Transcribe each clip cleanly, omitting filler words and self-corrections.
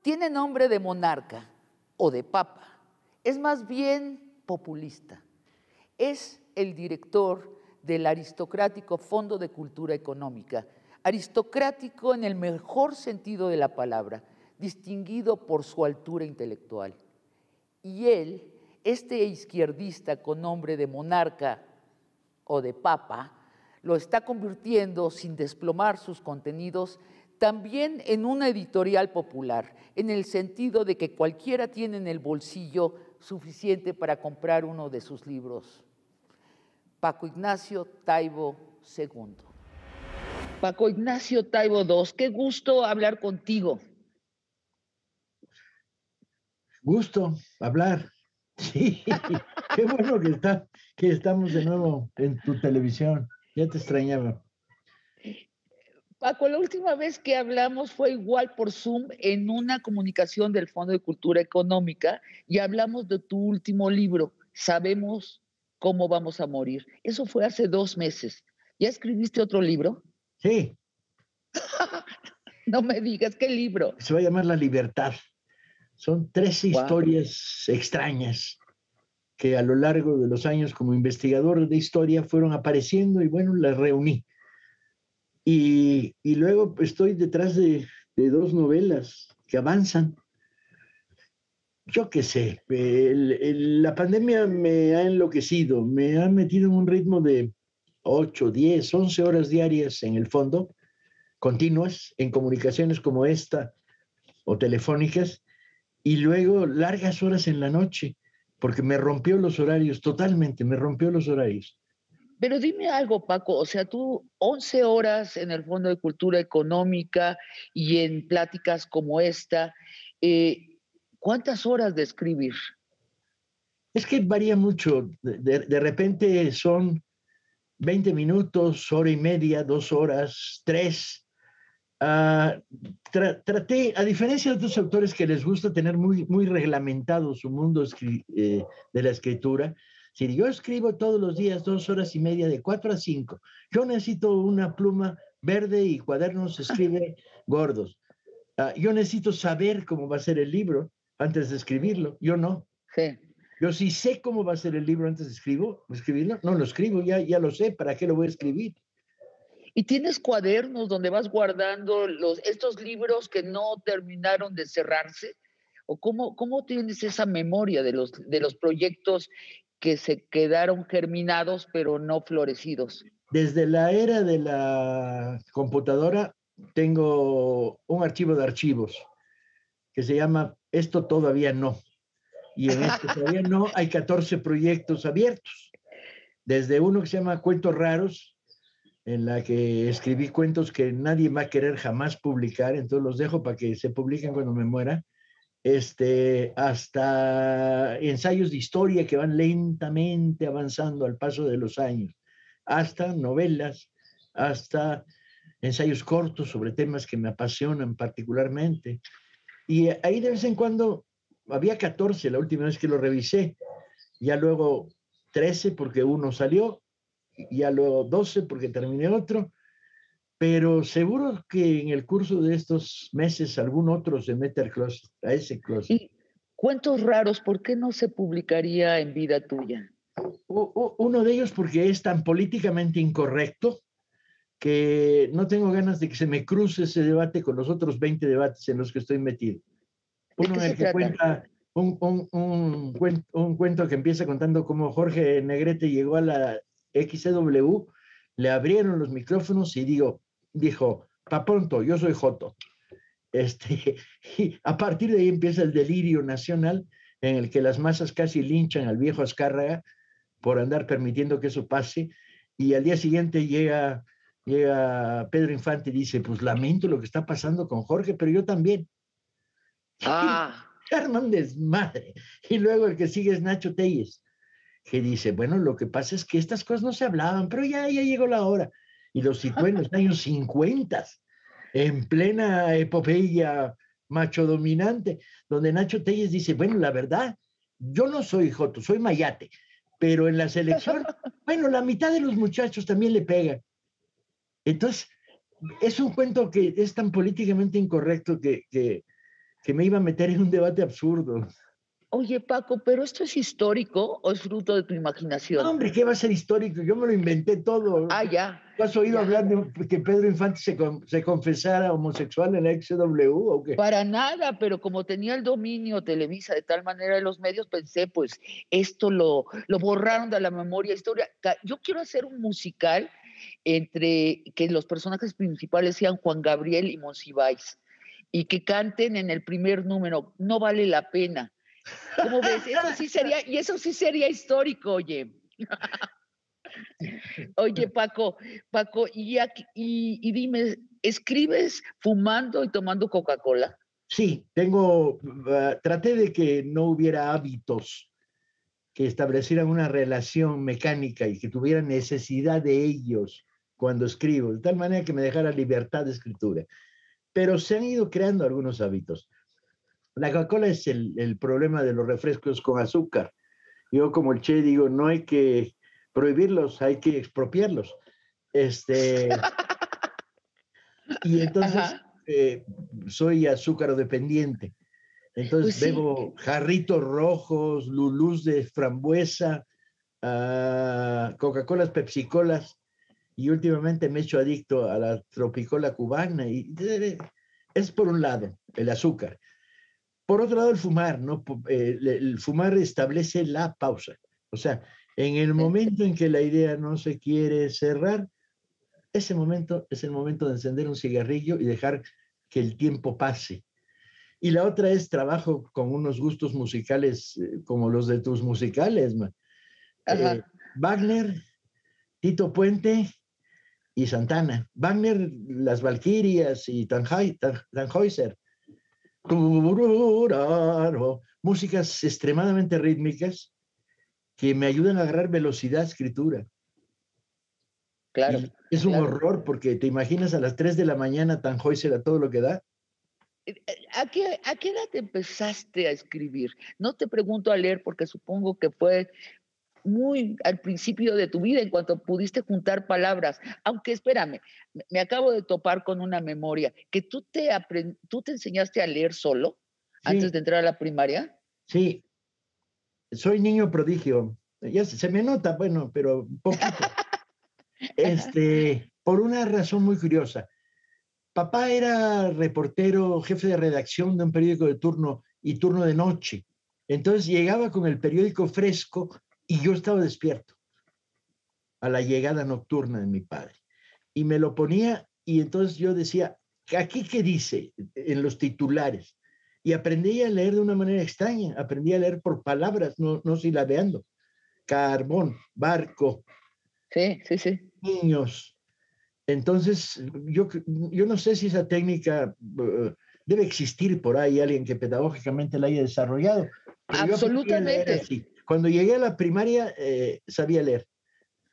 Tiene nombre de monarca o de papa. Es más bien populista. Es el director del aristocrático Fondo de Cultura Económica, aristocrático en el mejor sentido de la palabra, distinguido por su altura intelectual. Y él, este izquierdista con nombre de monarca o de papa, lo está convirtiendo, sin desplomar sus contenidos, también en una editorial popular, en el sentido de que cualquiera tiene en el bolsillo suficiente para comprar uno de sus libros. Paco Ignacio Taibo II. Paco Ignacio Taibo II, qué gusto hablar contigo. Gusto hablar. Sí, qué bueno que estamos de nuevo en tu televisión. Ya te extrañaba. Paco, la última vez que hablamos fue igual por Zoom en una comunicación del Fondo de Cultura Económica y hablamos de tu último libro, Sabemos cómo vamos a morir. Eso fue hace 2 meses. ¿Ya escribiste otro libro? Sí. No me digas, ¿qué libro? Se va a llamar La Libertad. Son 13 historias extrañas que a lo largo de los años como investigador de historia fueron apareciendo y bueno, las reuní. Y luego estoy detrás de 2 novelas que avanzan. Yo qué sé, la pandemia me ha enloquecido, me ha metido en un ritmo de 8, 10, 11 horas diarias en el fondo, continuas, en comunicaciones como esta o telefónicas, y luego largas horas en la noche, porque me rompió los horarios, totalmente, me rompió los horarios. Pero dime algo, Paco, o sea, tú 11 horas en el Fondo de Cultura Económica y en pláticas como esta, ¿cuántas horas de escribir? Es que varía mucho, de repente son 20 minutos, hora y media, 2 horas, 3. Traté, a diferencia de otros autores que les gusta tener muy reglamentado su mundo de la escritura, si yo escribo todos los días 2 horas y media, de 4 a 5, yo necesito una pluma verde y cuadernos escribe gordos. Yo necesito saber cómo va a ser el libro antes de escribirlo, yo no. Sí. Yo sí sé cómo va a ser el libro antes de escribirlo, no lo escribo, ya lo sé, ¿para qué lo voy a escribir? ¿Y tienes cuadernos donde vas guardando estos libros que no terminaron de cerrarse? ¿O cómo tienes esa memoria de los proyectos que se quedaron germinados pero no florecidos? Desde la era de la computadora tengo un archivo de archivos que se llama Esto todavía no. Y en Esto todavía no hay 14 proyectos abiertos. Desde uno que se llama Cuentos Raros, en la que escribí cuentos que nadie va a querer jamás publicar, entonces los dejo para que se publiquen cuando me muera, hasta ensayos de historia que van lentamente avanzando al paso de los años, hasta novelas, hasta ensayos cortos sobre temas que me apasionan particularmente. Y ahí de vez en cuando había 14 la última vez que lo revisé, ya luego 13 porque uno salió, ya luego 12 porque terminé otro, pero seguro que en el curso de estos meses algún otro se mete al closet, a ese closet. Y Cuentos Raros, ¿por qué no se publicaría en vida tuya? Uno de ellos porque es tan políticamente incorrecto que no tengo ganas de que se me cruce ese debate con los otros 20 debates en los que estoy metido. ¿De Uno qué en se el que trata? cuenta un cuento que empieza contando cómo Jorge Negrete llegó a la XCW, le abrieron los micrófonos y dijo, pa' pronto, yo soy Joto. Y a partir de ahí empieza el delirio nacional en el que las masas casi linchan al viejo Azcárraga por andar permitiendo que eso pase, y al día siguiente llega Pedro Infante y dice, pues lamento lo que está pasando con Jorge, pero yo también. Ah, Arman desmadre. Y luego el que sigue es Nacho Telles, que dice, bueno, lo que pasa es que estas cosas no se hablaban, pero ya llegó la hora. Y lo situó en los años 50, en plena epopeya macho dominante, donde Nacho Telles dice, bueno, la verdad, yo no soy Joto, soy Mayate, pero en la selección, bueno, la mitad de los muchachos también le pegan. Entonces, es un cuento que es tan políticamente incorrecto que que me iba a meter en un debate absurdo. Oye, Paco, ¿pero esto es histórico o es fruto de tu No, imaginación? hombre, ¿qué va a ser histórico? Yo me lo inventé todo. Ah, ya, ¿Tú has oído ya. hablar de que Pedro Infante se confesara homosexual en la XW o qué? Para nada, pero como tenía el dominio Televisa de tal manera de los medios, pensé, pues esto lo borraron de la memoria histórica. Yo quiero hacer un musical entre que los personajes principales sean Juan Gabriel y Monsiváis y que canten en el primer número, no vale la pena. ¿Cómo ves? Eso sí sería, y eso sí sería histórico, oye. Oye, Paco, y dime, ¿escribes fumando y tomando Coca-Cola? Sí, traté de que no hubiera hábitos que establecieran una relación mecánica y que tuviera necesidad de ellos cuando escribo, de tal manera que me dejara libertad de escritura. Pero se han ido creando algunos hábitos. La Coca-Cola es el problema de los refrescos con azúcar. Yo como el Che digo, no hay que prohibirlos, hay que expropiarlos. Este, y entonces Ajá. soy azúcar dependiente. Pues Entonces sí, bebo jarritos rojos, lulús de frambuesa, Coca-Colas, Pepsi-Colas, y últimamente me he hecho adicto a la tropicola cubana. Es por un lado el azúcar. Por otro lado, el fumar, ¿no? El fumar establece la pausa. O sea, en el sí. momento en que la idea no se quiere cerrar, ese momento es el momento de encender un cigarrillo y dejar que el tiempo pase. Y la otra es trabajo con unos gustos musicales como los de tus musicales, man. Eh, Ajá. Wagner, Tito Puente y Santana. Wagner, las Valquirias y Tannhäuser. Músicas extremadamente rítmicas que me ayudan a agarrar velocidad de escritura. Claro, Y es un claro. horror porque te imaginas a las 3 de la mañana Tannhäuser a todo lo que da. ¿A qué edad empezaste a escribir? No te pregunto a leer porque supongo que fue muy al principio de tu vida en cuanto pudiste juntar palabras. Aunque espérame, me acabo de topar con una memoria que tú te enseñaste a leer solo antes Sí, de entrar a la primaria. sí, soy niño prodigio. Ya se me nota, bueno, pero poquito. Ajá. Por una razón muy curiosa. Papá era reportero, jefe de redacción de un periódico de turno y turno de noche. Entonces llegaba con el periódico fresco y yo estaba despierto a la llegada nocturna de mi padre. Y me lo ponía y entonces yo decía, ¿aquí qué dice en los titulares? Y aprendí a leer de una manera extraña, aprendí a leer por palabras, no silabeando. Carbón, barco, Sí, sí, sí. niños. Entonces, yo no sé si esa técnica debe existir por ahí, alguien que pedagógicamente la haya desarrollado, pero yo aprendí a leer Absolutamente. así. Cuando llegué a la primaria, sabía leer.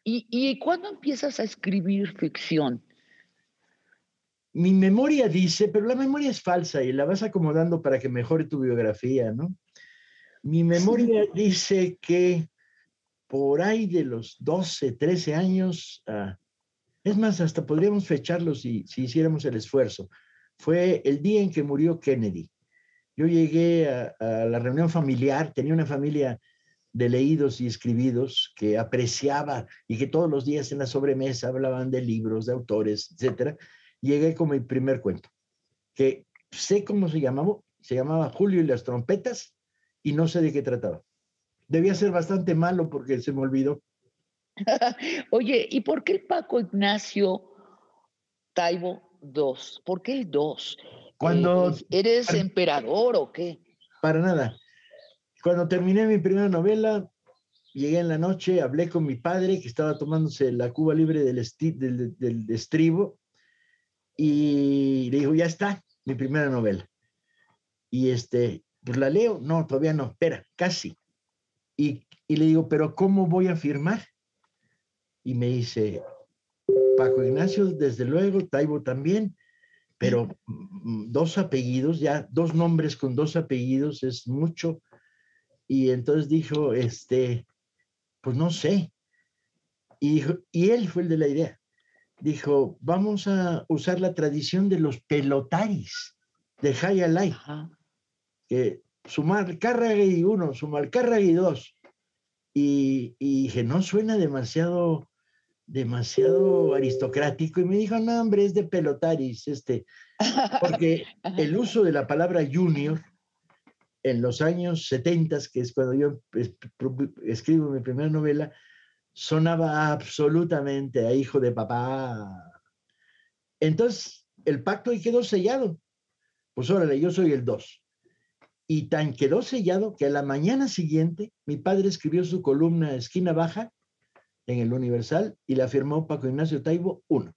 ¿Y cuándo empiezas a escribir ficción? Mi memoria dice, pero la memoria es falsa y la vas acomodando para que mejore tu biografía, ¿no? Mi memoria dice que por ahí de los 12, 13 años, es más, hasta podríamos fecharlo si hiciéramos el esfuerzo. Fue el día en que murió Kennedy. Yo llegué a la reunión familiar, tenía una familia de leídos y escribidos que apreciaba y que todos los días en la sobremesa hablaban de libros, de autores, etcétera. Llegué con mi primer cuento, que sé cómo se llamaba Julio y las trompetas y no sé de qué trataba. Debía ser bastante malo porque se me olvidó. Oye, ¿y por qué el Paco Ignacio Taibo II? ¿Por qué el 2? Cuando, ¿Eres emperador o qué? para nada, cuando terminé mi primera novela, llegué en la noche, hablé con mi padre que estaba tomándose la Cuba Libre del estribo y le dijo, ya está, mi primera novela. Y pues la leo, no, todavía no, espera, casi. Y le digo, pero ¿cómo voy a firmar? Y me dice, Paco Ignacio, desde luego, Taibo también, pero dos apellidos, ya dos nombres con dos apellidos es mucho. Y entonces dijo, pues no sé. Y él fue el de la idea. Dijo, vamos a usar la tradición de los pelotaris de Jai Alai. Ajá. que Zumalcárregui 1, Zumalcárregui 2. Y dije, no suena demasiado aristocrático. Y me dijo, no, hombre, es de pelotaris, porque el uso de la palabra junior en los años 70, que es cuando yo escribo mi primera novela, sonaba absolutamente a hijo de papá. Entonces, el pacto ahí quedó sellado. Pues órale, yo soy el 2. Y tan quedó sellado que a la mañana siguiente mi padre escribió su columna Esquina Baja en el Universal y la firmó Paco Ignacio Taibo 1.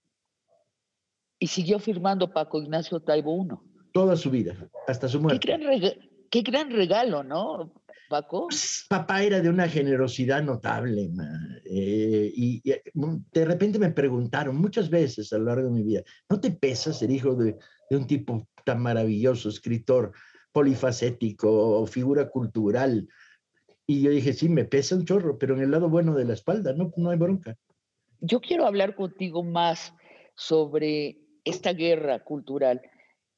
Y siguió firmando Paco Ignacio Taibo 1. Toda su vida, hasta su muerte. Qué gran regalo, ¿no, Paco? Pues, papá era de una generosidad notable, y de repente me preguntaron muchas veces a lo largo de mi vida, ¿no te pesa ser hijo de un tipo tan maravilloso, escritor, polifacético, figura cultural? Y yo dije, sí, me pesa un chorro, pero en el lado bueno de la espalda, no hay bronca. Yo quiero hablar contigo más sobre esta guerra cultural.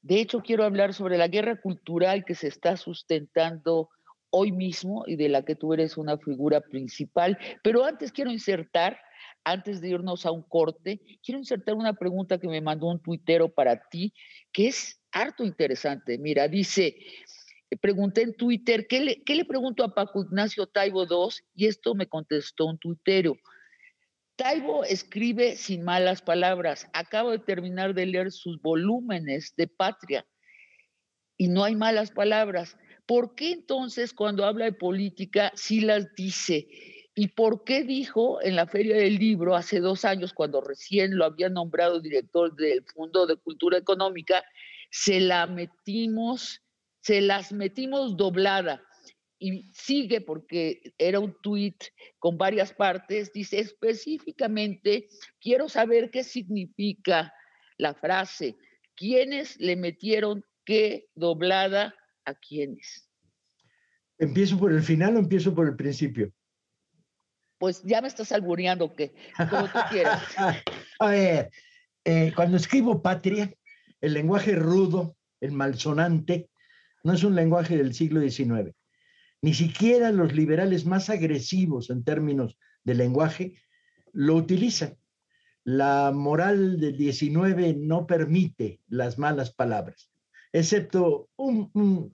De hecho, quiero hablar sobre la guerra cultural que se está sustentando hoy mismo y de la que tú eres una figura principal. Pero antes quiero insertar, antes de irnos a un corte, quiero insertar una pregunta que me mandó un tuitero para ti, que es harto interesante. Mira, dice, pregunté en Twitter, ¿qué le pregunto a Paco Ignacio Taibo II? Y esto me contestó un tuitero. Taibo escribe sin malas palabras. Acabo de terminar de leer sus volúmenes de Patria y no hay malas palabras. ¿Por qué entonces cuando habla de política sí las dice? ¿Y por qué dijo en la Feria del Libro hace 2 años, cuando recién lo había nombrado director del Fondo de Cultura Económica, se las metimos doblada? Y sigue, porque era un tuit con varias partes, dice específicamente, quiero saber qué significa la frase, ¿quiénes le metieron qué doblada a quiénes? ¿Empiezo por el final o empiezo por el principio? Pues ya me estás albureando, ¿qué? Como tú quieras. A ver, cuando escribo Patria, el lenguaje rudo, el malsonante, no es un lenguaje del siglo XIX. Ni siquiera los liberales más agresivos en términos de lenguaje lo utilizan. La moral del XIX no permite las malas palabras, excepto un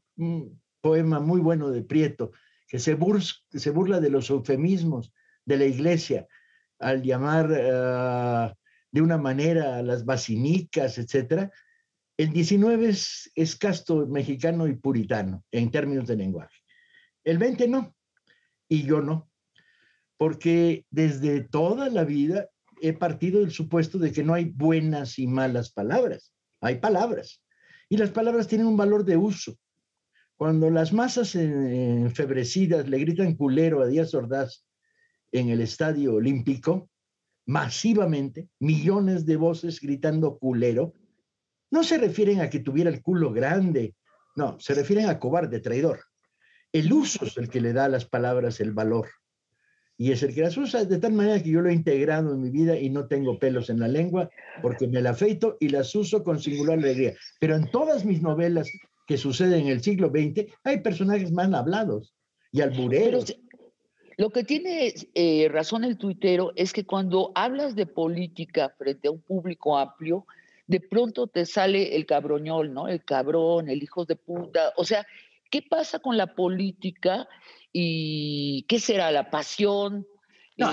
poema muy bueno de Prieto, que se burla de los eufemismos de la iglesia al llamar de una manera a las basinicas, etc. El 19 es casto mexicano y puritano en términos de lenguaje. El 20 no, y yo no, porque desde toda la vida he partido del supuesto de que no hay buenas y malas palabras, hay palabras, y las palabras tienen un valor de uso. Cuando las masas enfebrecidas le gritan culero a Díaz Ordaz en el Estadio Olímpico, masivamente, millones de voces gritando culero, no se refieren a que tuviera el culo grande, no, se refieren a cobarde, traidor. El uso es el que le da a las palabras el valor. Y es el que las usa de tal manera que yo lo he integrado en mi vida y no tengo pelos en la lengua porque me la afeito y las uso con singular alegría. Pero en todas mis novelas que suceden en el siglo XX hay personajes mal hablados y albureros. Pero lo que tiene razón el tuitero es que cuando hablas de política frente a un público amplio, de pronto te sale el cabroñol, ¿no? El cabrón, el hijo de puta. O sea, ¿qué pasa con la política y qué será la pasión? No,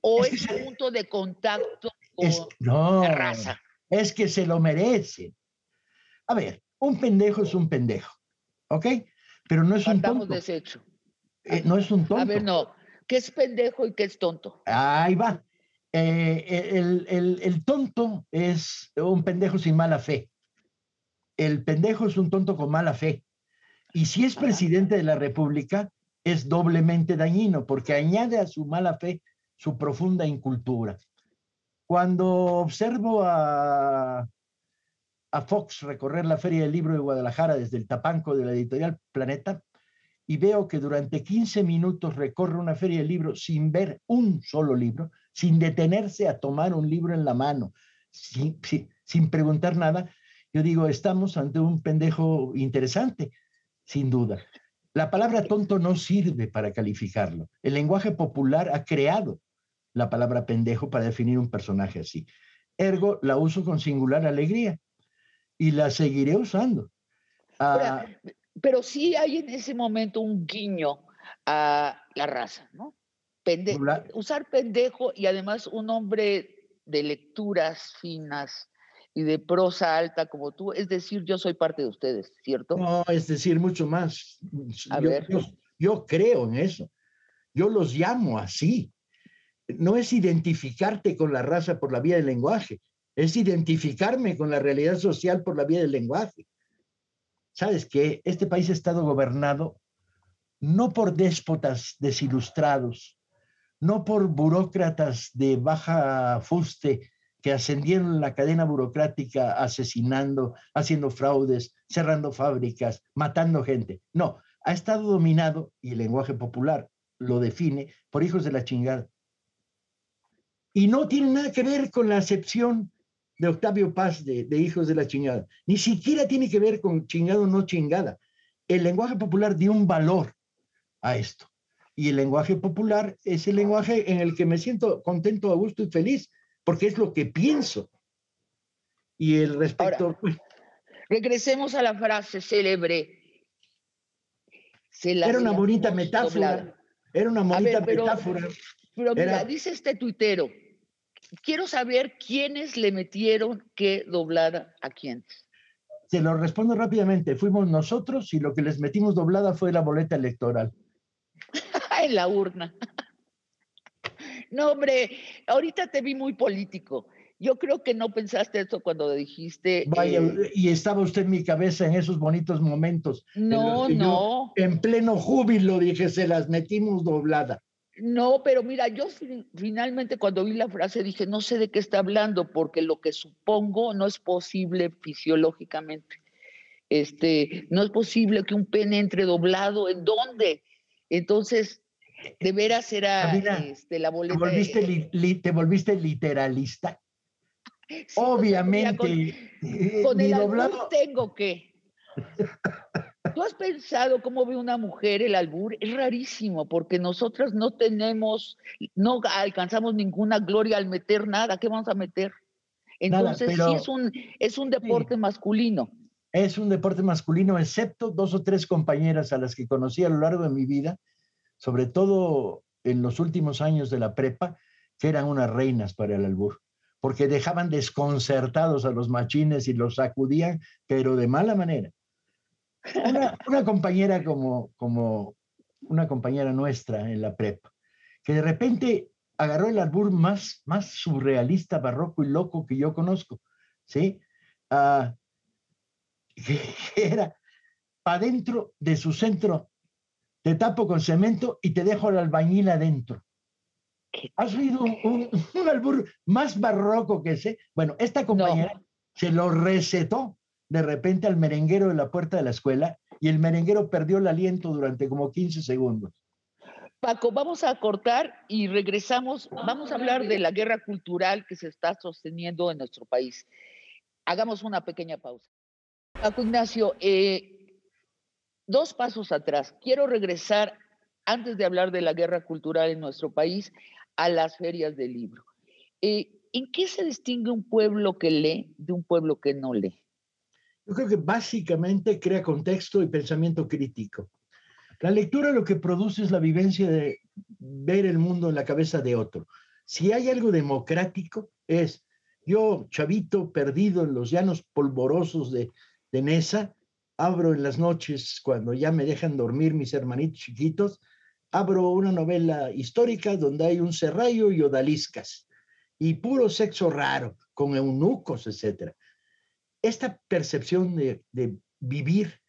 ¿O es es que punto de contacto con la raza? es que se lo merece. A ver, un pendejo es un pendejo, ¿ok? Pero no es un Partamos tonto. deshecho. No es un A ver, tonto. no. ¿Qué es pendejo y qué es tonto? Ahí va. El tonto es un pendejo sin mala fe. El pendejo es un tonto con mala fe. Y si es presidente de la República, es doblemente dañino porque añade a su mala fe su profunda incultura. Cuando observo a Fox recorrer la Feria del Libro de Guadalajara desde el Tapanco de la editorial Planeta y veo que durante 15 minutos recorre una Feria del Libro sin ver un solo libro, sin detenerse a tomar un libro en la mano, sin preguntar nada, yo digo, estamos ante un pendejo interesante. sin duda. La palabra tonto no sirve para calificarlo. El lenguaje popular ha creado la palabra pendejo para definir un personaje así. Ergo, la uso con singular alegría y la seguiré usando. Ahora, pero sí hay en ese momento un guiño a la raza, ¿no? Usar pendejo y además un hombre de lecturas finas y de prosa alta como tú, es decir, yo soy parte de ustedes, ¿cierto? No, es decir, mucho más. A Yo, ver. yo, yo creo en eso. Yo los llamo así. No es identificarte con la raza por la vía del lenguaje, es identificarme con la realidad social por la vía del lenguaje. Sabes que este país ha estado gobernado no por déspotas desilustrados, no por burócratas de baja fuste que ascendieron la cadena burocrática asesinando, haciendo fraudes, cerrando fábricas, matando gente. No, ha estado dominado, y el lenguaje popular lo define, por hijos de la chingada. Y no tiene nada que ver con la acepción de Octavio Paz de hijos de la chingada. Ni siquiera tiene que ver con chingado o no chingada. El lenguaje popular dio un valor a esto. Y el lenguaje popular es el lenguaje en el que me siento contento, a gusto y feliz, porque es lo que pienso. Y el respecto... Ahora, regresemos a la frase célebre. Era una bonita metáfora. Doblada. Era una bonita metáfora. Pero mira, dice este tuitero, quiero saber quiénes le metieron qué doblada a quién. Se lo respondo rápidamente. Fuimos nosotros y lo que les metimos doblada fue la boleta electoral. En la urna. No, hombre, ahorita te vi muy político. Yo creo que no pensaste esto cuando dijiste. Vaya, y estaba usted en mi cabeza en esos bonitos momentos. No, no. Yo, en pleno júbilo, dije, se las metimos doblada. No, pero mira, yo finalmente cuando vi la frase dije, no sé de qué está hablando, porque lo que supongo no es posible fisiológicamente. No es posible que un pene entre doblado. ¿En dónde? Entonces, de veras era Sabina, la boleta. ¿te volviste literalista? Sí, obviamente. Con el albur tengo que. ¿Tú has pensado cómo ve una mujer el albur? Es rarísimo, porque nosotras no alcanzamos ninguna gloria al meter nada. ¿Qué vamos a meter? Entonces, nada, pero, sí es un deporte masculino. Es un deporte masculino, excepto 2 o 3 compañeras a las que conocí a lo largo de mi vida, sobre todo en los últimos años de la prepa, que eran unas reinas para el albur, porque dejaban desconcertados a los machines y los sacudían, pero de mala manera. Una compañera como una compañera nuestra en la prepa, que de repente agarró el albur más surrealista, barroco y loco que yo conozco, ¿sí? Que era, para dentro de su centro, te tapo con cemento y te dejo al albañil adentro. ¿Has oído un albur más barroco que ese? Bueno, esta compañera se lo recetó de repente al merenguero de la puerta de la escuela y el merenguero perdió el aliento durante como 15 segundos. Paco, vamos a cortar y regresamos. Vamos a hablar de la guerra cultural que se está sosteniendo en nuestro país. Hagamos una pequeña pausa. Paco Ignacio, 2 pasos atrás. Quiero regresar, antes de hablar de la guerra cultural en nuestro país, a las ferias del libro. ¿En qué se distingue un pueblo que lee de un pueblo que no lee? Yo creo que básicamente crea contexto y pensamiento crítico. La lectura lo que produce es la vivencia de ver el mundo en la cabeza de otro. Si hay algo democrático, es yo, chavito, perdido en los llanos polvorosos de Nesa, abro en las noches, cuando ya me dejan dormir mis hermanitos chiquitos, abro una novela histórica donde hay un serrallo y odaliscas, y puro sexo raro, con eunucos, etc. Esta percepción de vivir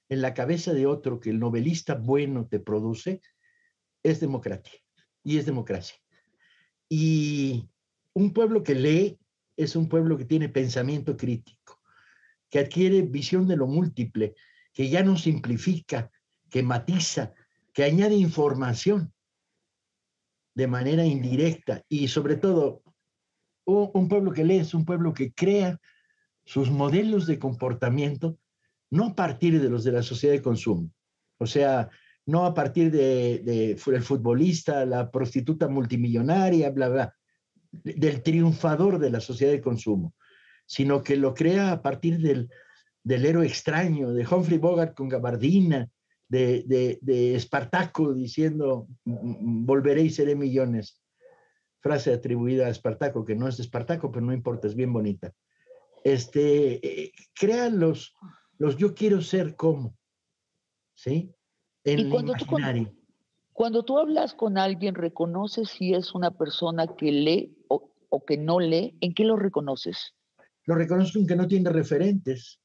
en la cabeza de otro que el novelista bueno te produce, es democracia, y es democracia. Y un pueblo que lee es un pueblo que tiene pensamiento crítico, que adquiere visión de lo múltiple, que ya no simplifica, que matiza, que añade información de manera indirecta y sobre todo un pueblo que lee es un pueblo que crea sus modelos de comportamiento no a partir de los de la sociedad de consumo. O sea, no a partir el futbolista, la prostituta multimillonaria, bla, bla, del triunfador de la sociedad de consumo, sino que lo crea a partir del héroe extraño, de Humphrey Bogart con gabardina, de Espartaco diciendo, volveré y seré millones. Frase atribuida a Espartaco, que no es de Espartaco, pero no importa, es bien bonita. Crea los yo quiero ser como, ¿sí? En Y el imaginario. cuando tú hablas con alguien, ¿reconoces si es una persona que lee o que no lee? ¿En qué lo reconoces? Lo reconozco en que no tiene referentes.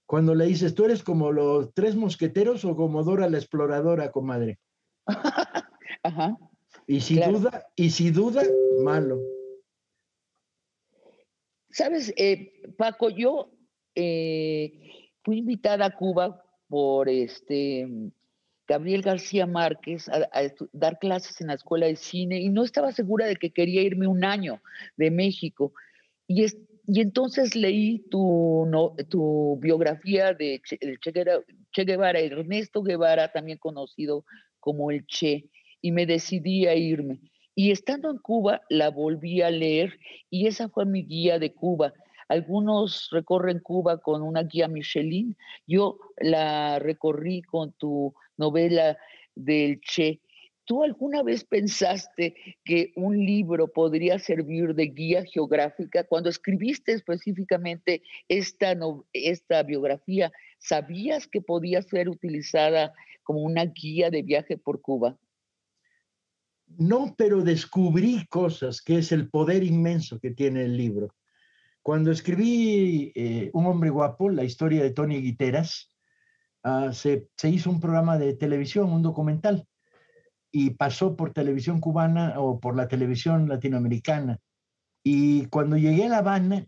Cuando le dices, tú eres como los tres mosqueteros o como Dora la exploradora, comadre. Ajá, Y claro. si duda, malo. Sabes, Paco, yo fui invitada a Cuba por Gabriel García Márquez a dar clases en la Escuela de Cine y no estaba segura de que quería irme un año de México. Y, y entonces leí tu biografía de Che Guevara, Ernesto Guevara, también conocido como el Che, y me decidí a irme. Y estando en Cuba, la volví a leer y esa fue mi guía de Cuba. Algunos recorren Cuba con una guía Michelin, yo la recorrí con tu novela del Che. ¿Tú alguna vez pensaste que un libro podría servir de guía geográfica? Cuando escribiste específicamente esta biografía, ¿sabías que podía ser utilizada como una guía de viaje por Cuba? No, pero descubrí cosas, que es el poder inmenso que tiene el libro. Cuando escribí Un hombre guapo, la historia de Tony Guiteras, se hizo un programa de televisión, un documental, y pasó por televisión cubana o por la televisión latinoamericana. Y cuando llegué a La Habana,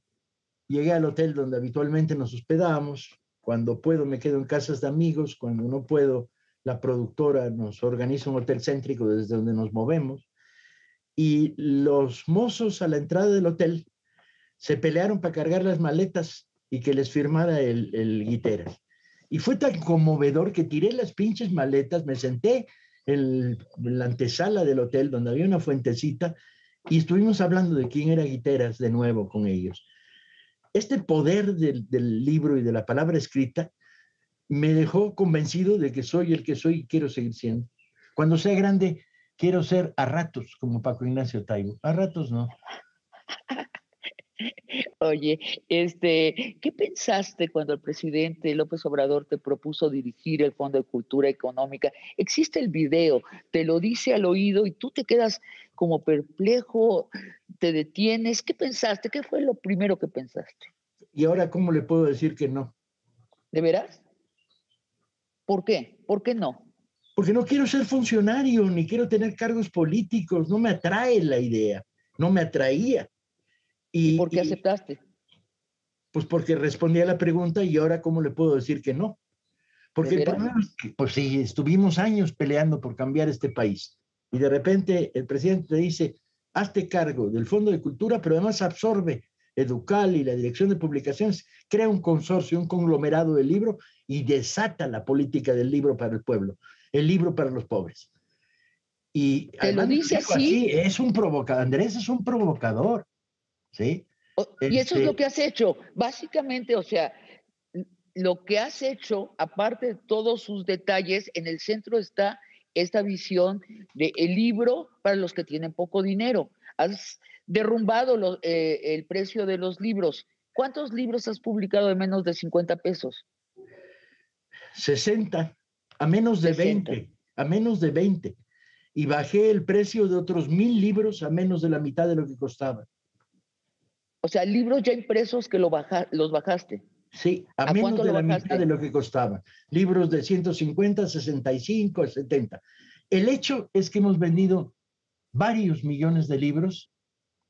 llegué al hotel donde habitualmente nos hospedábamos. Cuando puedo me quedo en casas de amigos, cuando no puedo, la productora nos organiza un hotel céntrico desde donde nos movemos. Y los mozos a la entrada del hotel se pelearon para cargar las maletas y que les firmara el Guiteras. Y fue tan conmovedor que tiré las pinches maletas, me senté en la antesala del hotel donde había una fuentecita y estuvimos hablando de quién era Guiteras de nuevo con ellos. Este poder del libro y de la palabra escrita me dejó convencido de que soy el que soy y quiero seguir siendo. Cuando sea grande, quiero ser a ratos como Paco Ignacio Taibo. A ratos no. Oye, ¿qué pensaste cuando el presidente López Obrador te propuso dirigir el Fondo de Cultura Económica? Existe el video, te lo dice al oído y tú te quedas como perplejo, te detienes. ¿Qué pensaste? ¿Qué fue lo primero que pensaste? Y ahora, ¿cómo le puedo decir que no? ¿De veras? ¿Por qué? ¿Por qué no? Porque no quiero ser funcionario, ni quiero tener cargos políticos, no me atrae la idea, no me atraía. ¿Y por qué aceptaste? Pues porque respondí a la pregunta y ahora cómo le puedo decir que no. ¿De Porque el veras? problema es que, pues sí, estuvimos años peleando por cambiar este país y de repente el presidente te dice, hazte cargo del Fondo de Cultura, pero además absorbe Educal y la Dirección de Publicaciones, crea un consorcio, un conglomerado del libro y desata la política del libro para el pueblo, el libro para los pobres. Y ¿Te lo además lo dice digo así, así? es un provocador, Andrés es un provocador, ¿sí? Y eso es lo Este, que has hecho. Básicamente, o sea, lo que has hecho, aparte de todos sus detalles, en el centro está esta visión del libro para los que tienen poco dinero. Has derrumbado el precio de los libros. ¿Cuántos libros has publicado de menos de 50 pesos? 60, a menos de 60. 20, a menos de 20. Y bajé el precio de otros 1000 libros a menos de la mitad de lo que costaba. O sea, libros ya impresos que los bajaste. Sí, a ¿A menos cuánto de lo la mitad de bajaste? lo que costaba. Libros de 150, 65, 70. El hecho es que hemos vendido varios millones de libros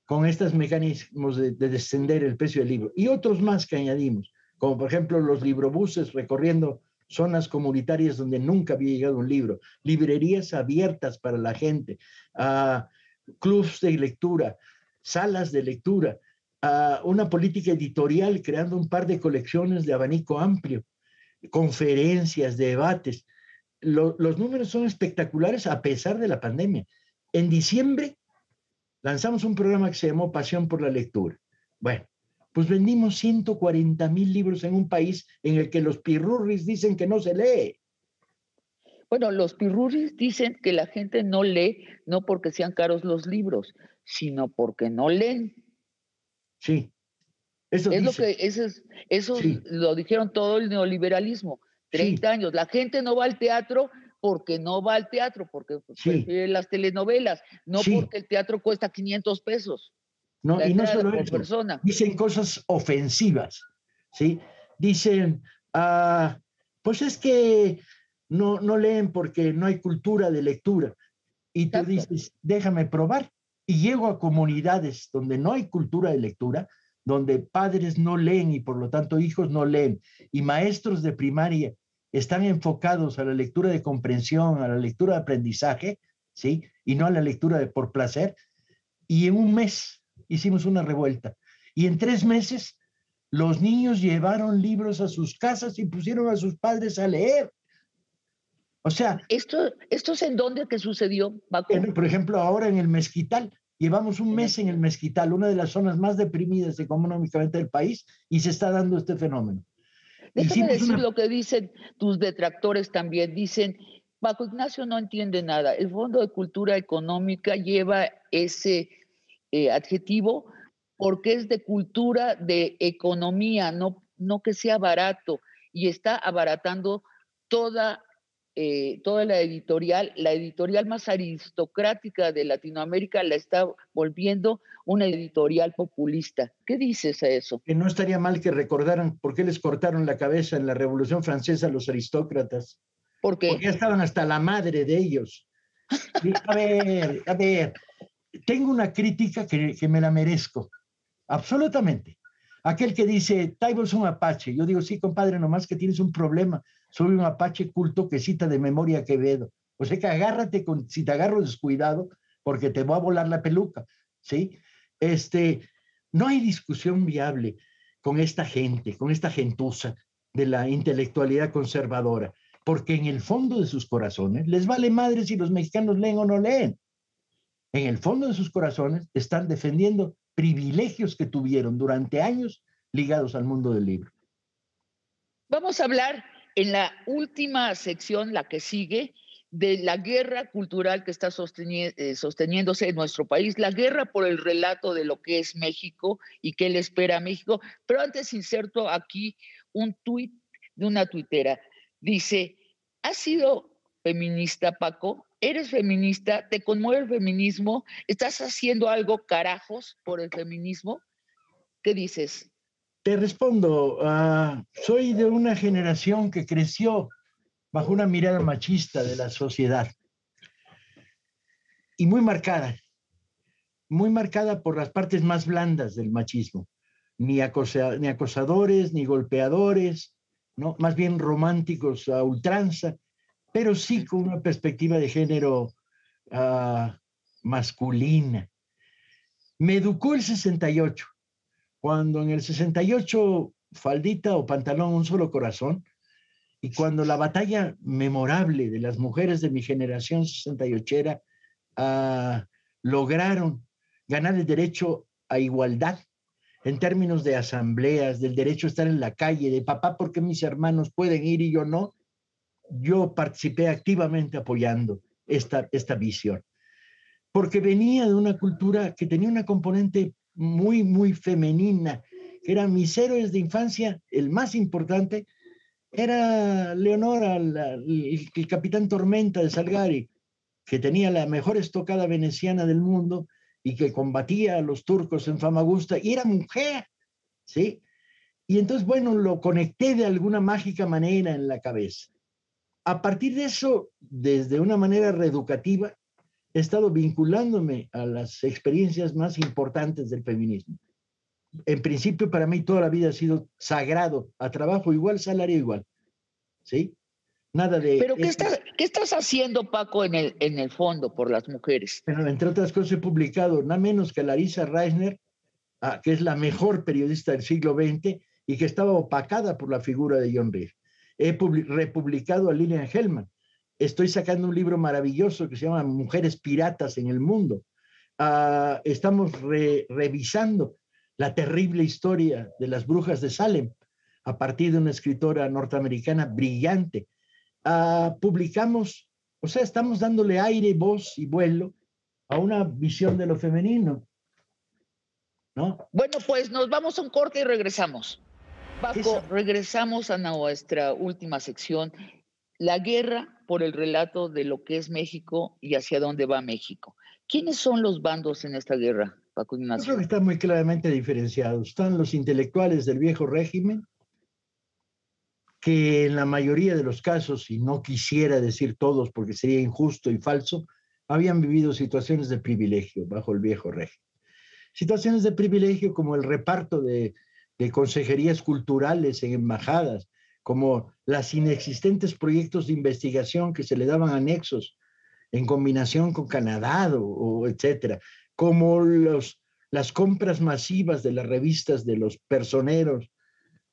con estos mecanismos de descender el precio del libro y otros más que añadimos, como por ejemplo los librobuses recorriendo zonas comunitarias donde nunca había llegado un libro, librerías abiertas para la gente, clubs de lectura, salas de lectura, una política editorial creando un par de colecciones de abanico amplio. conferencias, debates. Los números son espectaculares a pesar de la pandemia. En diciembre lanzamos un programa que se llamó Pasión por la Lectura. Bueno, pues vendimos 140,000 libros en un país en el que los pirurris dicen que no se lee. Bueno, los pirurris dicen que la gente no lee no porque sean caros los libros, sino porque no leen. Sí, eso Es lo dice. que eso Sí, lo dijeron todo el neoliberalismo. sí, 30 años. La gente no va al teatro porque no va al teatro, porque sí, prefiere las telenovelas, no sí. porque el teatro cuesta 500 pesos No, la y no entrada solo por eso, persona. dicen cosas ofensivas, ¿sí? Dicen, pues es que no leen porque no hay cultura de lectura. Y tú Exacto. dices, déjame probar. Y llego a comunidades donde no hay cultura de lectura, donde padres no leen y por lo tanto hijos no leen, y maestros de primaria están enfocados a la lectura de comprensión, a la lectura de aprendizaje, ¿sí? Y no a la lectura de por placer. Y en un mes hicimos una revuelta. Y en 3 meses los niños llevaron libros a sus casas y pusieron a sus padres a leer. O sea, ¿Esto es en dónde que sucedió, Paco? por ejemplo, ahora en el Mezquital, llevamos un mes en el Mezquital, una de las zonas más deprimidas económicamente del país, y se está dando este fenómeno. Déjame Hicimos decir una... lo que dicen tus detractores también. Dicen, Paco Ignacio no entiende nada. El Fondo de Cultura Económica lleva ese adjetivo porque es de cultura, de economía, no que sea barato. Y está abaratando toda, toda la editorial más aristocrática de Latinoamérica la está volviendo una editorial populista. ¿Qué dices a eso? Que no estaría mal que recordaran por qué les cortaron la cabeza en la Revolución Francesa a los aristócratas, porque ya Porque estaban hasta la madre de ellos. Sí, a ver, tengo una crítica que me la merezco, absolutamente. Aquel que dice, Taibo es un apache, yo digo, sí, compadre, nomás que tienes un problema, soy un apache culto que cita de memoria a Quevedo. O sea que agárrate si te agarro descuidado, porque te voy a volar la peluca, ¿sí? No hay discusión viable con esta gente, con esta gentuza de la intelectualidad conservadora, porque en el fondo de sus corazones les vale madre si los mexicanos leen o no leen. En el fondo de sus corazones están defendiendo privilegios que tuvieron durante años ligados al mundo del libro. vamos a hablar en la última sección, la que sigue, de la guerra cultural que está sosteniéndose en nuestro país, la guerra por el relato de lo que es México y qué le espera a México. Pero antes inserto aquí un tuit de una tuitera. Dice, ¿has sido feminista, Paco? ¿Eres feminista? ¿Te conmueve el feminismo? ¿Estás haciendo algo carajos por el feminismo? ¿Qué dices? Te respondo, soy de una generación que creció bajo una mirada machista de la sociedad y muy marcada por las partes más blandas del machismo, ni acosadores, ni golpeadores, ¿no? Más bien románticos a ultranza, pero sí con una perspectiva de género uh, masculina. Me educó el 68, cuando en el 68 faldita o pantalón un solo corazón, y cuando la batalla memorable de las mujeres de mi generación 68era lograron ganar el derecho a igualdad en términos de asambleas, del derecho a estar en la calle, de papá, ¿por qué mis hermanos pueden ir y yo no? Yo participé activamente apoyando esta visión, porque venía de una cultura que tenía una componente muy, muy femenina, que eran mis héroes de infancia, el más importante era Leonora, el capitán Tormenta de Salgari, que tenía la mejor estocada veneciana del mundo y que combatía a los turcos en Famagusta, y era mujer, ¿sí? Y entonces, bueno, lo conecté de alguna mágica manera en la cabeza. A partir de eso, desde una manera reeducativa, he estado vinculándome a las experiencias más importantes del feminismo. En principio, para mí toda la vida ha sido sagrado, a trabajo igual, salario igual, ¿sí? Nada de... Pero ¿qué estás haciendo, Paco, en el fondo por las mujeres? Bueno, entre otras cosas he publicado nada menos que Larissa Reisner, que es la mejor periodista del siglo XX y que estaba opacada por la figura de John Reed. He republicado a Lilian Hellman. Estoy sacando un libro maravilloso que se llama Mujeres Piratas en el Mundo. Estamos revisando la terrible historia de las brujas de Salem a partir de una escritora norteamericana brillante. Publicamos, o sea, estamos dándole aire, voz y vuelo a una visión de lo femenino, ¿no? Bueno, pues nos vamos a un corte y regresamos. Paco, regresamos a nuestra última sección, la guerra por el relato de lo que es México y hacia dónde va México. ¿Quiénes son los bandos en esta guerra, Paco Ignacio? Yo creo que está muy claramente diferenciado. Están los intelectuales del viejo régimen, que en la mayoría de los casos, y no quisiera decir todos porque sería injusto y falso, habían vivido situaciones de privilegio bajo el viejo régimen. Situaciones de privilegio como el reparto de consejerías culturales en embajadas, como las inexistentes proyectos de investigación que se le daban anexos en combinación con Canadá o etcétera, como las compras masivas de las revistas de los personeros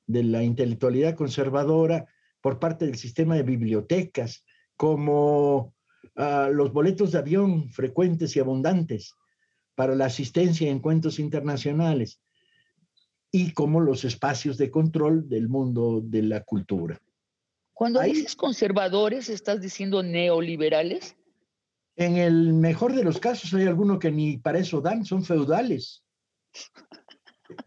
de la intelectualidad conservadora por parte del sistema de bibliotecas, como los boletos de avión frecuentes y abundantes para la asistencia a encuentros internacionales, y como los espacios de control del mundo de la cultura. Cuando dices conservadores, ¿estás diciendo neoliberales? En el mejor de los casos hay algunos que ni para eso dan, son feudales.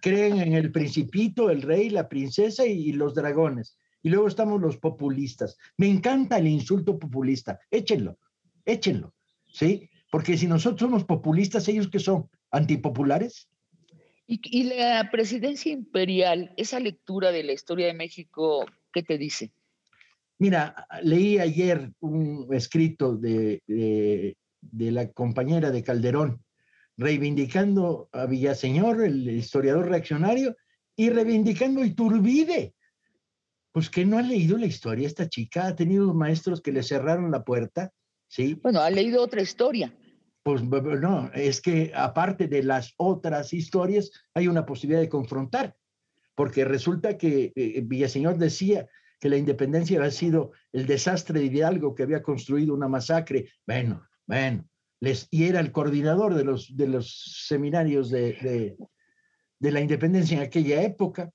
Creen en el principito, el rey, la princesa y los dragones. Y luego estamos los populistas. Me encanta el insulto populista. Échenlo, ¿sí? Porque si nosotros somos populistas, ¿ellos qué son? ¿Antipopulares? Y la presidencia imperial, esa lectura de la historia de México, ¿qué te dice? Mira, leí ayer un escrito de la compañera de Calderón, reivindicando a Villaseñor, el historiador reaccionario, y reivindicando a Iturbide. Pues que no ha leído la historia esta chica, ha tenido maestros que le cerraron la puerta, ¿sí? Bueno, ha leído otra historia. Pues no, es que aparte de las otras historias, hay una posibilidad de confrontar, porque resulta que Villaseñor decía que la independencia había sido el desastre de Hidalgo, que había construido una masacre. Bueno, y era el coordinador de los seminarios de la independencia en aquella época.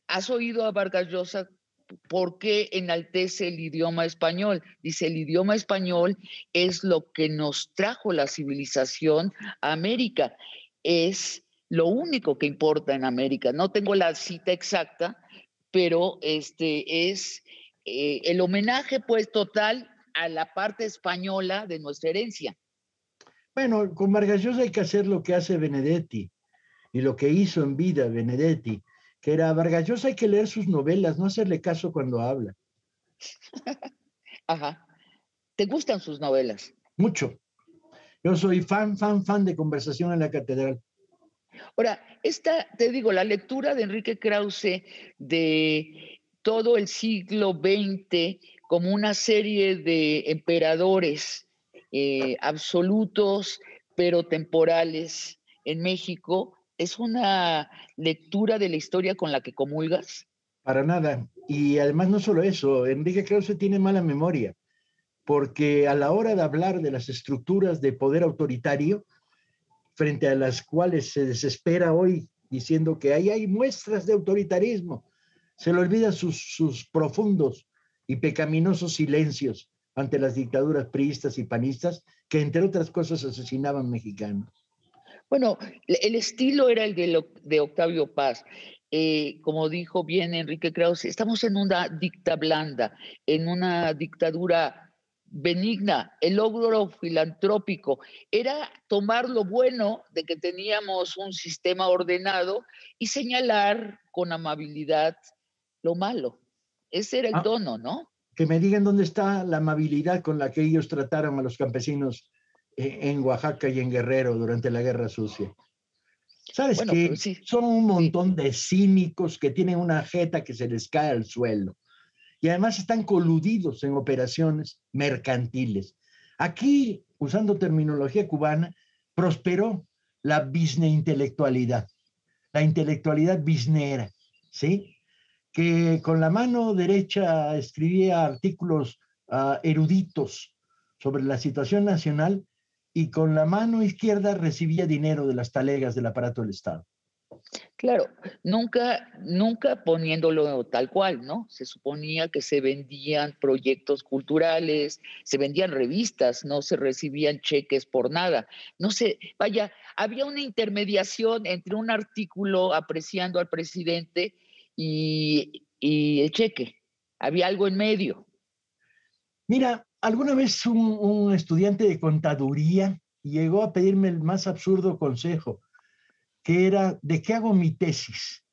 ¿Has oído a Vargas Llosa por qué enaltece el idioma español? Dice, el idioma español es lo que nos trajo la civilización a América. Es lo único que importa en América. No tengo la cita exacta, pero es el homenaje pues total a la parte española de nuestra herencia. Bueno, con Vargas Llosa hay que hacer lo que hace Benedetti y lo que hizo en vida Benedetti, que era Vargas Llosa hay que leer sus novelas, no hacerle caso cuando habla. Ajá. ¿Te gustan sus novelas? Mucho. Yo soy fan de Conversación en la Catedral. Ahora, te digo, la lectura de Enrique Krause de todo el siglo XX como una serie de emperadores absolutos, pero temporales en México, ¿es una lectura de la historia con la que comulgas? Para nada. Y además no solo eso, Enrique Krause tiene mala memoria, porque a la hora de hablar de las estructuras de poder autoritario, frente a las cuales se desespera hoy diciendo que ahí hay muestras de autoritarismo, se le olvidan sus profundos y pecaminosos silencios ante las dictaduras priistas y panistas que, entre otras cosas, asesinaban mexicanos. Bueno, el estilo era el de Octavio Paz. Como dijo bien Enrique Krause, estamos en una dicta blanda, en una dictadura benigna. El logro filantrópico era tomar lo bueno de que teníamos un sistema ordenado y señalar con amabilidad lo malo. Ese era el tono, ¿no? Que me digan dónde está la amabilidad con la que ellos trataron a los campesinos en Oaxaca y en Guerrero durante la Guerra Sucia. ¿Sabes bueno, qué? pues sí, Son un montón de cínicos que tienen una jeta que se les cae al suelo. Y además están coludidos en operaciones mercantiles. Aquí, usando terminología cubana, prosperó la intelectualidad, la intelectualidad biznera, ¿sí? que con la mano derecha escribía artículos eruditos sobre la situación nacional y con la mano izquierda recibía dinero de las talegas del aparato del Estado. Claro, nunca poniéndolo tal cual, ¿no? Se suponía que se vendían proyectos culturales, se vendían revistas, no se recibían cheques por nada. No sé, vaya, había una intermediación entre un artículo apreciando al presidente y el cheque. Había algo en medio. Mira, alguna vez un estudiante de contaduría llegó a pedirme el más absurdo consejo, que era, ¿de qué hago mi tesis?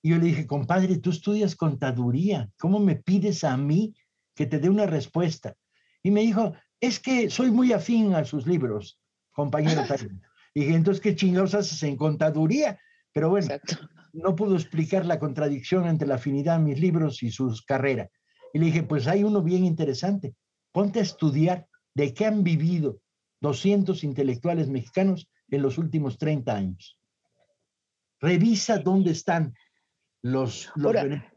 Y yo le dije, compadre, tú estudias contaduría, ¿cómo me pides a mí que te dé una respuesta? Y me dijo, es que soy muy afín a sus libros, compañero tal. Y dije, entonces, ¿qué chingados haces en contaduría? Pero bueno, Exacto. no pudo explicar la contradicción entre la afinidad a mis libros y sus carreras. Y le dije, pues hay uno bien interesante, ponte a estudiar de qué han vivido 200 intelectuales mexicanos en los últimos 30 años. Revisa dónde están los, los, Ahora, bene,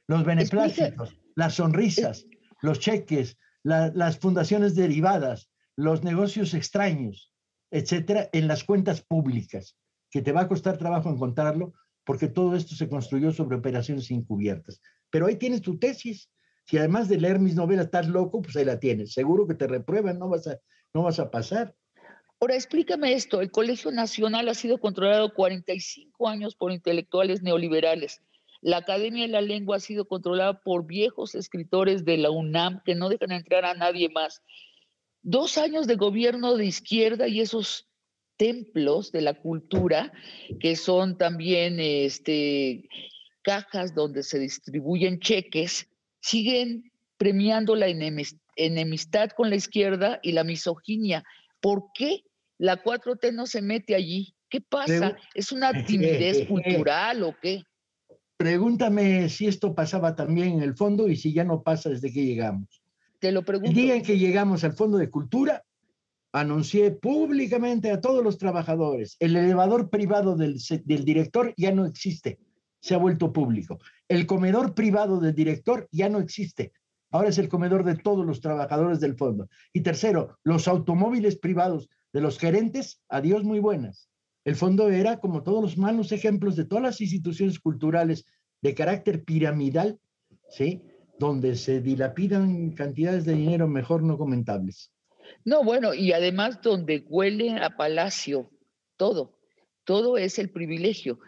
los explica, beneplácitos, las eh, sonrisas, los cheques, las fundaciones derivadas, los negocios extraños, etcétera, en las cuentas públicas, que te va a costar trabajo encontrarlo, porque todo esto se construyó sobre operaciones encubiertas. Pero ahí tienes tu tesis. Si además de leer mis novelas estás loco, pues ahí la tienes. Seguro que te reprueban, no vas a pasar. ahora explícame esto. El Colegio Nacional ha sido controlado 45 años por intelectuales neoliberales. La Academia de la Lengua ha sido controlada por viejos escritores de la UNAM que no dejan entrar a nadie más. 2 años de gobierno de izquierda y esos templos de la cultura, que son también cajas donde se distribuyen cheques, siguen premiando la enemistad con la izquierda y la misoginia. ¿Por qué la 4T no se mete allí? ¿Qué pasa? ¿Es una timidez cultural o qué? Pregúntame si esto pasaba también en el fondo y si ya no pasa desde que llegamos. Te lo El día pregunto. en que llegamos al Fondo de Cultura, anuncié públicamente a todos los trabajadores, el elevador privado del director ya no existe, se ha vuelto público. El comedor privado del director ya no existe, ahora es el comedor de todos los trabajadores del fondo. Y tercero, los automóviles privados de los gerentes, adiós, muy buenas. El fondo era, como todos los malos ejemplos de todas las instituciones culturales de carácter piramidal, ¿sí? Donde se dilapidan cantidades de dinero mejor no comentables. No, bueno, y además donde huele a palacio, todo, todo es el privilegio.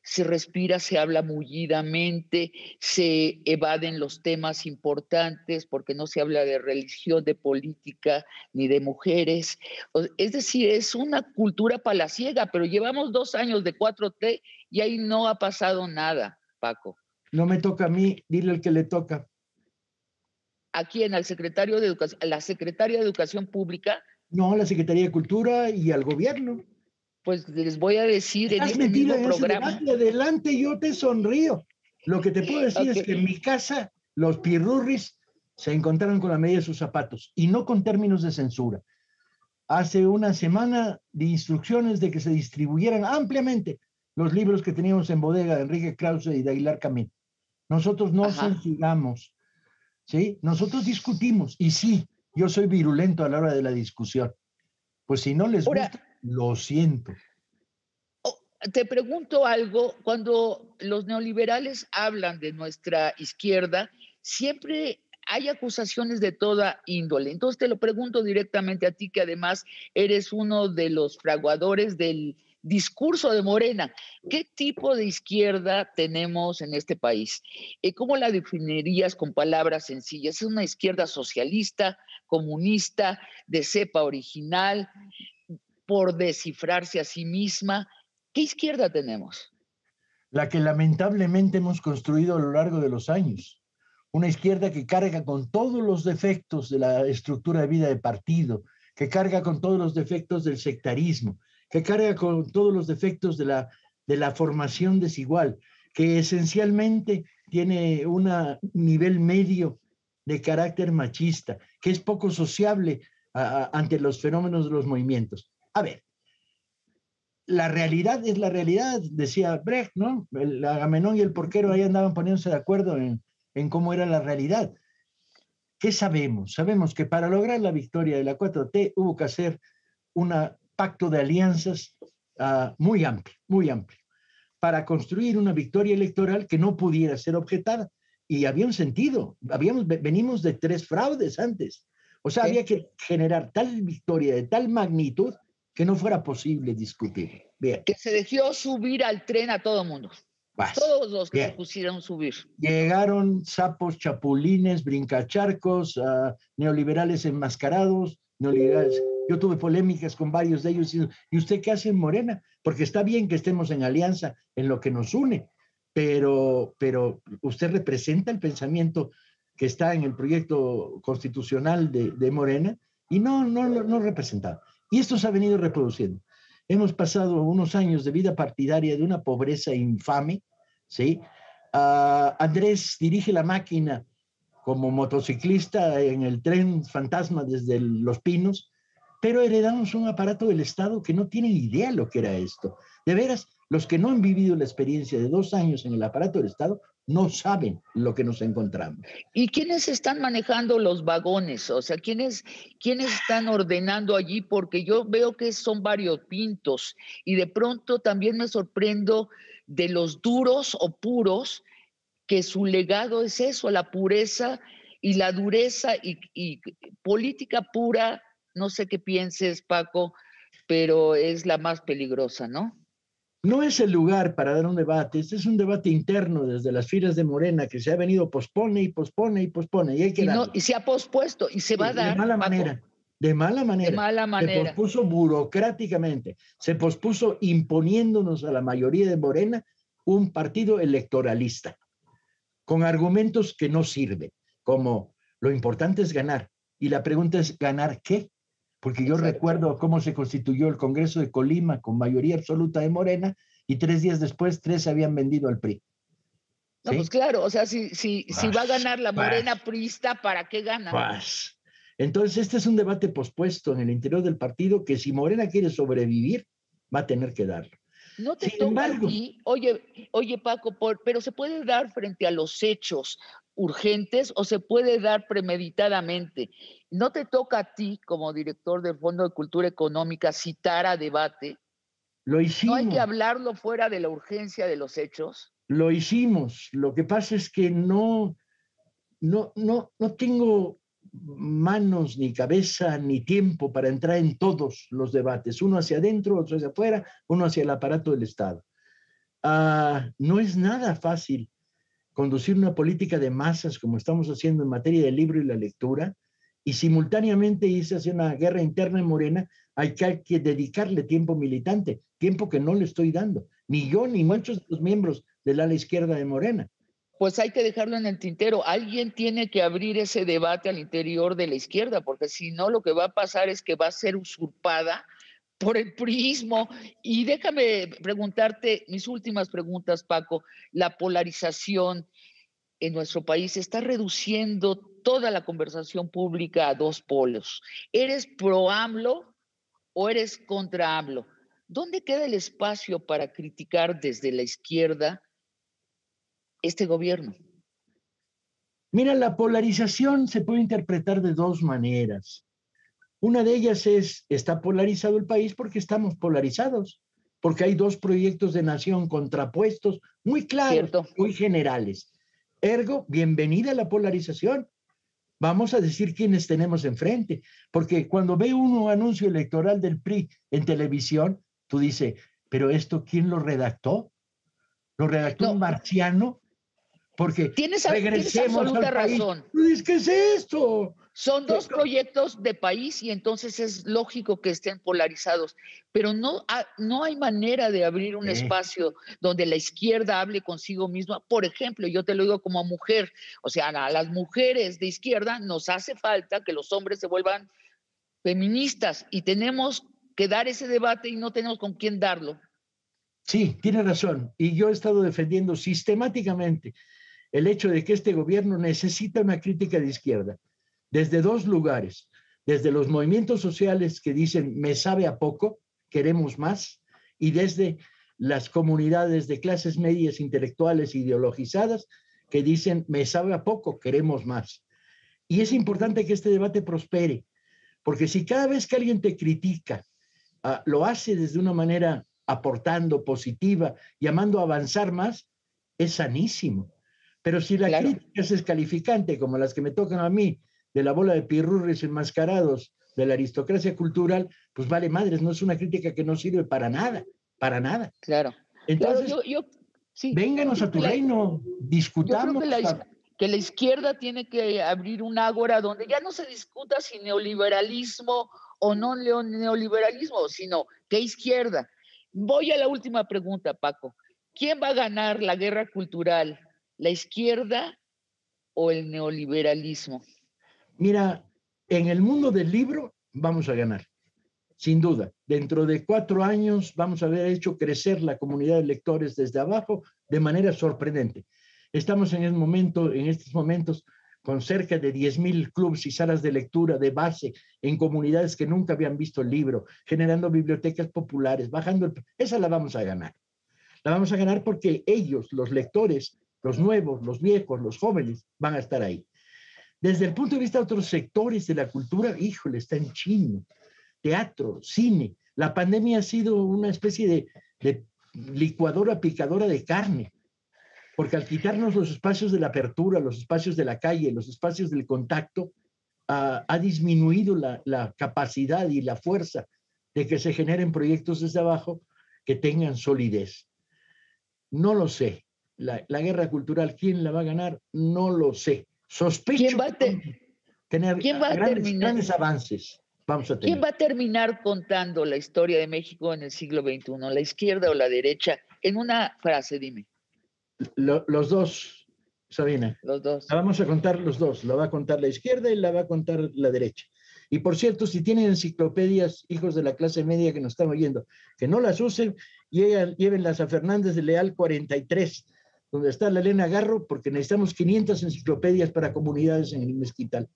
Se respira, se habla mullidamente, se evaden los temas importantes porque no se habla de religión, de política, ni de mujeres. Es decir, es una cultura palaciega, pero llevamos 2 años de 4T y ahí no ha pasado nada, Paco. No me toca a mí, dile al que le toca. ¿A quién? Al secretario de Educación, a la secretaria de Educación Pública. No, a la Secretaría de Cultura y al gobierno. Pues les voy a decir en Estás este metida mismo en ese programa. debate, adelante, yo te sonrío. Lo que te puedo decir es que en Okay. mi casa los pirurris se encontraron con la medida de sus zapatos y no con términos de censura. Hace una semana di instrucciones de que se distribuyeran ampliamente los libros que teníamos en bodega de Enrique Krause y de Aguilar Camín. Nosotros no Ajá. censuramos, ¿sí? Nosotros discutimos y sí, yo soy virulento a la hora de la discusión. Pues si no les Ahora, gusta, lo siento. oh, te pregunto algo, cuando los neoliberales hablan de nuestra izquierda, siempre hay acusaciones de toda índole. Entonces te lo pregunto directamente a ti, que además eres uno de los fraguadores del discurso de Morena. ¿Qué tipo de izquierda tenemos en este país? ¿Cómo la definirías con palabras sencillas? ¿Es una izquierda socialista, comunista, de cepa original, por descifrarse a sí misma? ¿Qué izquierda tenemos? La que lamentablemente hemos construido a lo largo de los años. Una izquierda que carga con todos los defectos de la estructura de vida de partido, que carga con todos los defectos del sectarismo, que carga con todos los defectos de la formación desigual, que esencialmente tiene un nivel medio de carácter machista, que es poco sociable ante los fenómenos de los movimientos. A ver, la realidad es la realidad, decía Brecht, ¿no? El Agamenón y el porquero ahí andaban poniéndose de acuerdo en cómo era la realidad. ¿Qué sabemos? Sabemos que para lograr la victoria de la 4T hubo que hacer un pacto de alianzas muy amplio, para construir una victoria electoral que no pudiera ser objetada. Y había un sentido, venimos de 3 fraudes antes. O sea, había que generar tal victoria de tal magnitud que no fuera posible discutir. Bien. Que se dejó subir al tren a todo el mundo. Todos los que se pusieron subir. Llegaron sapos, chapulines, brincacharcos, neoliberales enmascarados, neoliberales. Yo tuve polémicas con varios de ellos. ¿Y usted qué hace en Morena? Porque está bien que estemos en alianza en lo que nos une, pero usted representa el pensamiento que está en el proyecto constitucional de Morena y no representaba. Y esto se ha venido reproduciendo. Hemos pasado unos años de vida partidaria de una pobreza infame, ¿sí? Andrés dirige la máquina como motociclista en el tren fantasma desde Los Pinos, pero heredamos un aparato del Estado que no tienen idea lo que era esto. De veras, los que no han vivido la experiencia de 2 años en el aparato del Estado no saben lo que nos encontramos. ¿Y quiénes están manejando los vagones? O sea, ¿quiénes están ordenando allí? Porque yo veo que son variopintos y de pronto también me sorprendo de los duros o puros, que su legado es eso, la pureza y la dureza y política pura. No sé qué pienses, Paco, pero es la más peligrosa, ¿no? No es el lugar para dar un debate, este es un debate interno desde las filas de Morena que se ha venido pospone y hay que darlo. Y se ha pospuesto y se va a dar. De mala manera. De mala manera. Se pospuso burocráticamente, se pospuso imponiéndonos a la mayoría de Morena un partido electoralista, con argumentos que no sirven, como lo importante es ganar. Y la pregunta es, ¿ganar qué? Porque yo recuerdo cómo se constituyó el Congreso de Colima con mayoría absoluta de Morena y 3 días después 3 se habían vendido al PRI. No, ¿sí? Pues claro, o sea, si va a ganar la Morena priista, ¿para qué gana? Entonces, este es un debate pospuesto en el interior del partido que si Morena quiere sobrevivir, va a tener que darlo. No te toca a ti, oye Paco, pero se puede dar frente a los hechos urgentes o se puede dar premeditadamente. ¿No te toca a ti, como director del Fondo de Cultura Económica, citar a debate? Lo hicimos. ¿No hay que hablarlo fuera de la urgencia de los hechos? Lo hicimos. Lo que pasa es que no tengo manos, ni cabeza, ni tiempo para entrar en todos los debates, uno hacia adentro, otro hacia afuera, uno hacia el aparato del Estado. No es nada fácil conducir una política de masas como estamos haciendo en materia del libro y la lectura, y simultáneamente irse hacia una guerra interna en Morena. Hay que dedicarle tiempo militante, tiempo que no le estoy dando, ni yo ni muchos de los miembros del ala izquierda de Morena. Pues hay que dejarlo en el tintero. Alguien tiene que abrir ese debate al interior de la izquierda, porque si no, lo que va a pasar es que va a ser usurpada por el priismo. Y déjame preguntarte mis últimas preguntas, Paco. La polarización en nuestro país está reduciendo toda la conversación pública a 2 polos. ¿Eres pro AMLO o eres contra AMLO? ¿Dónde queda el espacio para criticar desde la izquierda este gobierno? Mira, la polarización se puede interpretar de 2 maneras. Una de ellas es, está polarizado el país porque estamos polarizados, porque hay 2 proyectos de nación contrapuestos, muy claros, ¿cierto?, muy generales. Ergo, bienvenida a la polarización. Vamos a decir quiénes tenemos enfrente, porque cuando ve uno un anuncio electoral del PRI en televisión, tú dices, pero esto, ¿quién lo redactó? ¿Lo redactó un marciano? Porque tienes absoluta razón. ¿Qué es esto? Son 2 proyectos de país y entonces es lógico que estén polarizados, pero no hay manera de abrir un espacio donde la izquierda hable consigo misma. Por ejemplo, yo te lo digo como mujer, o sea, a las mujeres de izquierda nos hace falta que los hombres se vuelvan feministas y tenemos que dar ese debate y no tenemos con quién darlo. Sí, tiene razón. Y yo he estado defendiendo sistemáticamente el hecho de que este gobierno necesita una crítica de izquierda, desde 2 lugares, desde los movimientos sociales que dicen, me sabe a poco, queremos más, y desde las comunidades de clases medias intelectuales ideologizadas que dicen, me sabe a poco, queremos más. Y es importante que este debate prospere, porque si cada vez que alguien te critica, lo hace desde una manera aportando, positiva, llamando a avanzar más, es sanísimo. Pero si la crítica es descalificante, como las que me tocan a mí, de la bola de pirurris enmascarados, de la aristocracia cultural, pues vale madres, no es una crítica que no sirve para nada, para nada. Claro. Entonces, sí, vénganos a tu reino, discutamos. Yo creo que la izquierda tiene que abrir un ágora donde ya no se discuta si neoliberalismo o no neoliberalismo, sino qué izquierda. Voy a la última pregunta, Paco. ¿Quién va a ganar la guerra cultural? ¿La izquierda o el neoliberalismo? Mira, en el mundo del libro vamos a ganar, sin duda. Dentro de 4 años vamos a haber hecho crecer la comunidad de lectores desde abajo de manera sorprendente. Estamos en estos momentos con cerca de 10,000 clubs y salas de lectura de base en comunidades que nunca habían visto el libro, generando bibliotecas populares, esa la vamos a ganar. La vamos a ganar porque ellos, los lectores, los nuevos, los viejos, los jóvenes, van a estar ahí. Desde el punto de vista de otros sectores de la cultura, híjole, está en chino. Teatro, cine. La pandemia ha sido una especie de licuadora picadora de carne, porque al quitarnos los espacios de la apertura, los espacios de la calle, los espacios del contacto, ha disminuido la capacidad y la fuerza de que se generen proyectos desde abajo que tengan solidez. No lo sé. La guerra cultural, ¿quién la va a ganar? No lo sé. Sospecho ¿Quién va a tener grandes avances. Vamos a tener. ¿Quién va a terminar contando la historia de México en el siglo XXI? ¿La izquierda o la derecha? En una frase, dime. Los dos, Sabina. Los dos. La vamos a contar los dos. La va a contar la izquierda y la va a contar la derecha. Y por cierto, si tienen enciclopedias, hijos de la clase media que nos están oyendo, que no las usen, llévenlas a Fernández de Leal 43, donde está la Elena Garro, porque necesitamos 500 enciclopedias para comunidades en el Mezquital.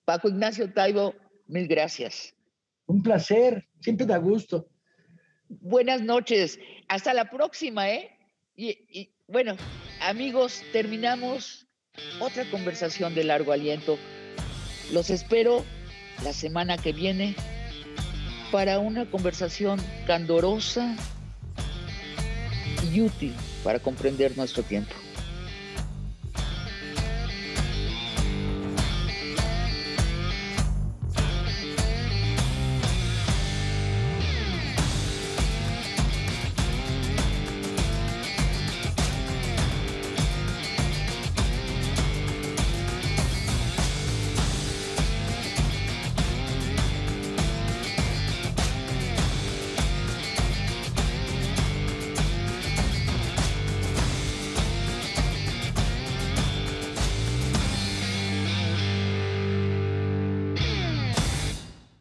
Paco Ignacio Taibo, mil gracias. Un placer, siempre da gusto. Buenas noches, hasta la próxima, ¿eh? Y bueno, amigos, terminamos otra conversación de largo aliento. Los espero la semana que viene para una conversación candorosa y útil para comprender nuestro tiempo.